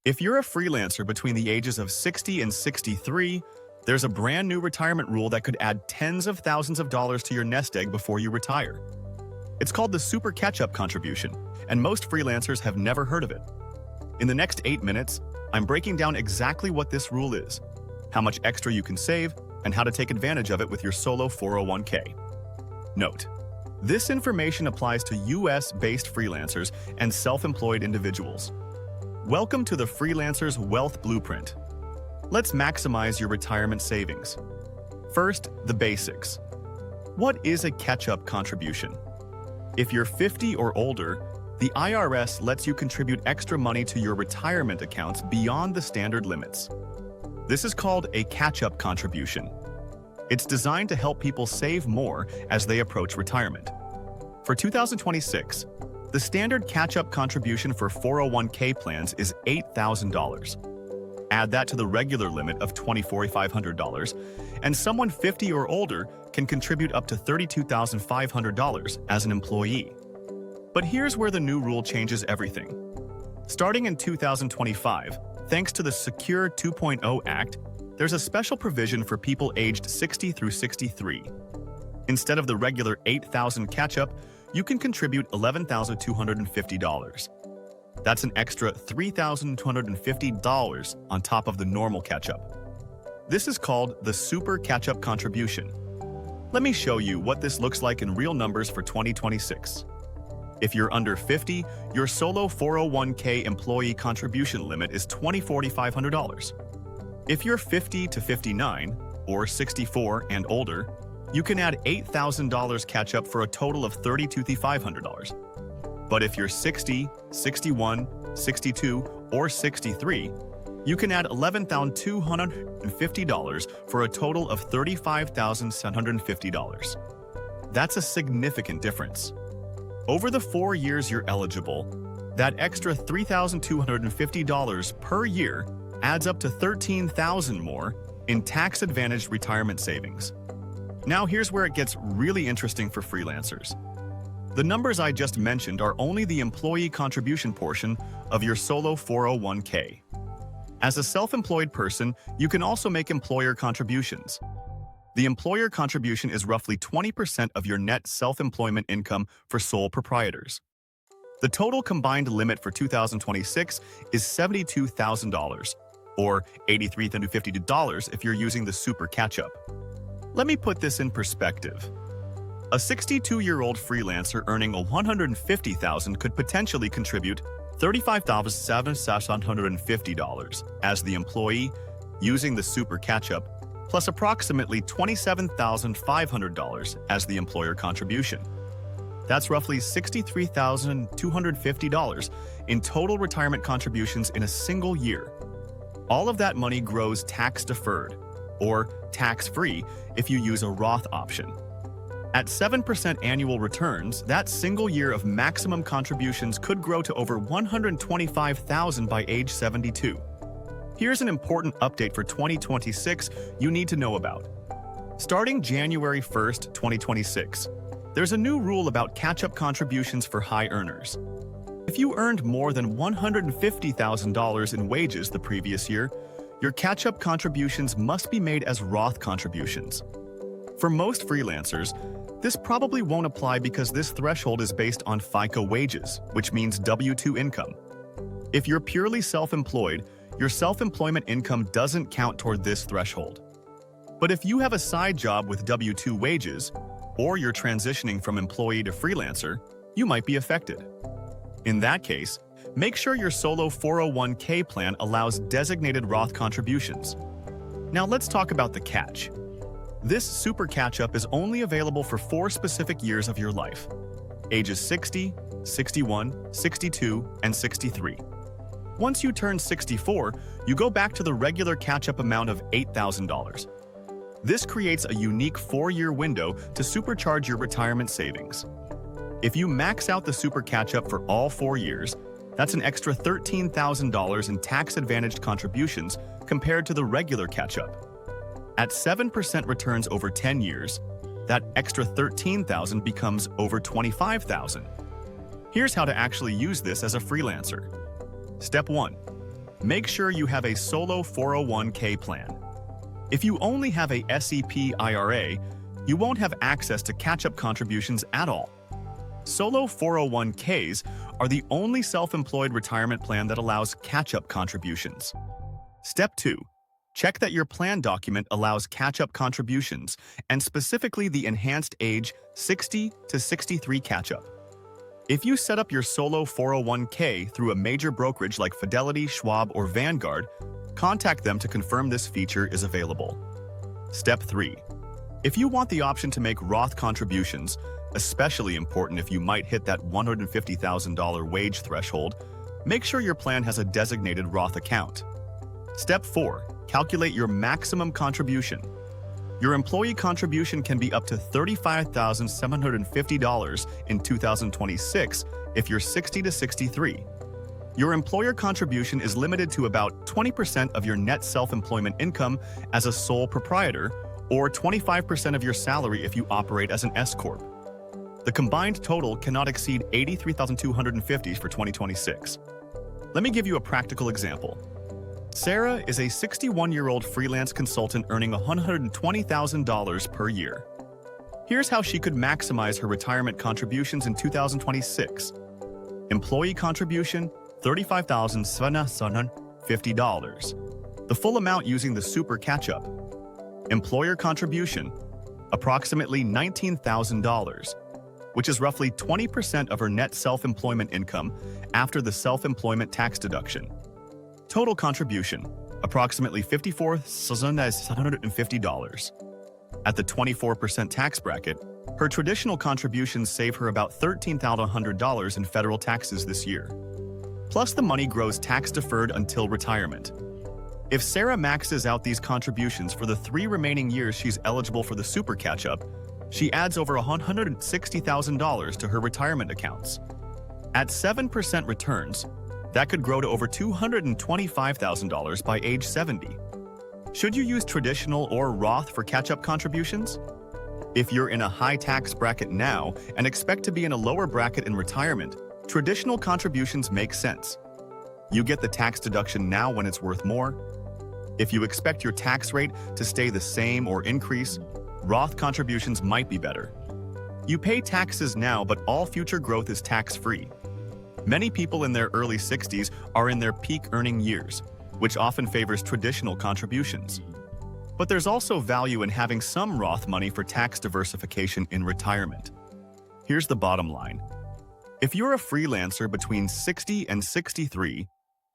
If you're a freelancer between the ages of 60 and 63, there's a brand new retirement rule that could add tens of thousands of dollars to your nest egg before you retire. It's called the Super Catch-Up Contribution, and most freelancers have never heard of it. In the next 8 minutes, I'm breaking down exactly what this rule is, how much extra you can save, and how to take advantage of it with your solo 401k. Note: this information applies to US-based freelancers and self-employed individuals. Welcome to the Freelancer's Wealth Blueprint. Let's maximize your retirement savings. First, the basics. What is a catch-up contribution? If you're 50 or older, the IRS lets you contribute extra money to your retirement accounts beyond the standard limits. This is called a catch-up contribution. It's designed to help people save more as they approach retirement. For 2026, the standard catch-up contribution for 401k plans is $8,000. Add that to the regular limit of $24,500, and someone 50 or older can contribute up to $32,500 as an employee. But here's where the new rule changes everything. Starting in 2025, thanks to the Secure 2.0 Act, there's a special provision for people aged 60 through 63. Instead of the regular $8,000 catch-up, you can contribute $11,250. That's an extra $3,250 on top of the normal catch-up. This is called the Super Catch-Up Contribution. Let me show you what this looks like in real numbers for 2026. If you're under 50, your solo 401k employee contribution limit is $24,500. If you're 50 to 59, or 64 and older, you can add $8,000 catch-up for a total of $32,500. But if you're 60, 61, 62, or 63, you can add $11,250 for a total of $35,750. That's a significant difference. Over the 4 years you're eligible, that extra $3,250 per year adds up to $13,000 more in tax-advantaged retirement savings. Now here's where it gets really interesting for freelancers. The numbers I just mentioned are only the employee contribution portion of your solo 401k. As a self-employed person, you can also make employer contributions. The employer contribution is roughly 20% of your net self-employment income for sole proprietors. The total combined limit for 2026 is $72,000, or $83,250 if you're using the Super Catch-Up. Let me put this in perspective. A 62-year-old freelancer earning $150,000 could potentially contribute $35,750 as the employee using the Super Catch-Up, plus approximately $27,500 as the employer contribution. That's roughly $63,250 in total retirement contributions in a single year. All of that money grows tax-deferred, or tax-free if you use a Roth option. At 7% annual returns, that single year of maximum contributions could grow to over $125,000 by age 72. Here's an important update for 2026 you need to know about. Starting January 1st, 2026, there's a new rule about catch-up contributions for high earners. If you earned more than $150,000 in wages the previous year, your catch-up contributions must be made as Roth contributions. For most freelancers, this probably won't apply because this threshold is based on FICA wages, which means W-2 income. If you're purely self-employed, your self-employment income doesn't count toward this threshold. But if you have a side job with W-2 wages, or you're transitioning from employee to freelancer, you might be affected. In that case, make sure your solo 401k plan allows designated Roth contributions. Now let's talk about the catch. This Super Catch-Up is only available for 4 specific years of your life: ages 60, 61, 62, and 63. Once you turn 64, you go back to the regular catch-up amount of $8,000. This creates a unique 4-year window to supercharge your retirement savings. If you max out the Super Catch-Up for all 4 years, that's an extra $13,000 in tax-advantaged contributions compared to the regular catch-up. At 7% returns over 10 years, that extra $13,000 becomes over $25,000. Here's how to actually use this as a freelancer. Step 1. Make sure you have a solo 401k plan. If you only have a SEP IRA, you won't have access to catch-up contributions at all. Solo 401ks are the only self-employed retirement plan that allows catch-up contributions. Step 2. Check that your plan document allows catch-up contributions, and specifically the enhanced age 60 to 63 catch-up. If you set up your solo 401k through a major brokerage like Fidelity, Schwab, or Vanguard, contact them to confirm this feature is available. Step 3. If you want the option to make Roth contributions, especially important if you might hit that $150,000 wage threshold, make sure your plan has a designated Roth account. Step 4. Calculate your maximum contribution. Your employee contribution can be up to $35,750 in 2026 if you're 60 to 63. Your employer contribution is limited to about 20% of your net self-employment income as a sole proprietor, or 25% of your salary if you operate as an S-Corp. The combined total cannot exceed $83,250 for 2026. Let me give you a practical example. Sarah is a 61-year-old freelance consultant earning $120,000 per year. Here's how she could maximize her retirement contributions in 2026. Employee contribution, $35,750. The full amount using the super catch-up. Employer contribution, approximately $19,000, which is roughly 20% of her net self-employment income after the self-employment tax deduction. Total contribution, approximately $54,750. At the 24% tax bracket, her traditional contributions save her about $13,100 in federal taxes this year. Plus, the money grows tax-deferred until retirement. If Sarah maxes out these contributions for the 3 remaining years she's eligible for the super catch-up, she adds over $160,000 to her retirement accounts. At 7% returns, that could grow to over $225,000 by age 70. Should you use traditional or Roth for catch-up contributions? If you're in a high tax bracket now and expect to be in a lower bracket in retirement, traditional contributions make sense. You get the tax deduction now when it's worth more. If you expect your tax rate to stay the same or increase, Roth contributions might be better. You pay taxes now, but all future growth is tax-free. Many people in their early 60s are in their peak earning years, which often favors traditional contributions. But there's also value in having some Roth money for tax diversification in retirement. Here's the bottom line. If you're a freelancer between 60 and 63,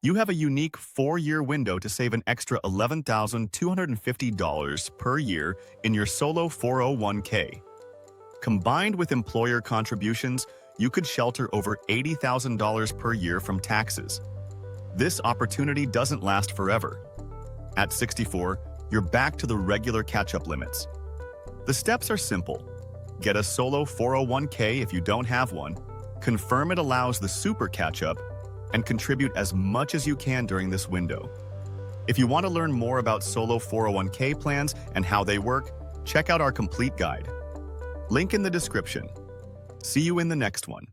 you have a unique 4-year window to save an extra $11,250 per year in your solo 401k. Combined with employer contributions, you could shelter over $80,000 per year from taxes. This opportunity doesn't last forever. At 64, you're back to the regular catch-up limits. The steps are simple. Get a solo 401k if you don't have one, confirm it allows the super catch-up, and contribute as much as you can during this window. If you want to learn more about solo 401k plans and how they work, check out our complete guide. Link in the description. See you in the next one.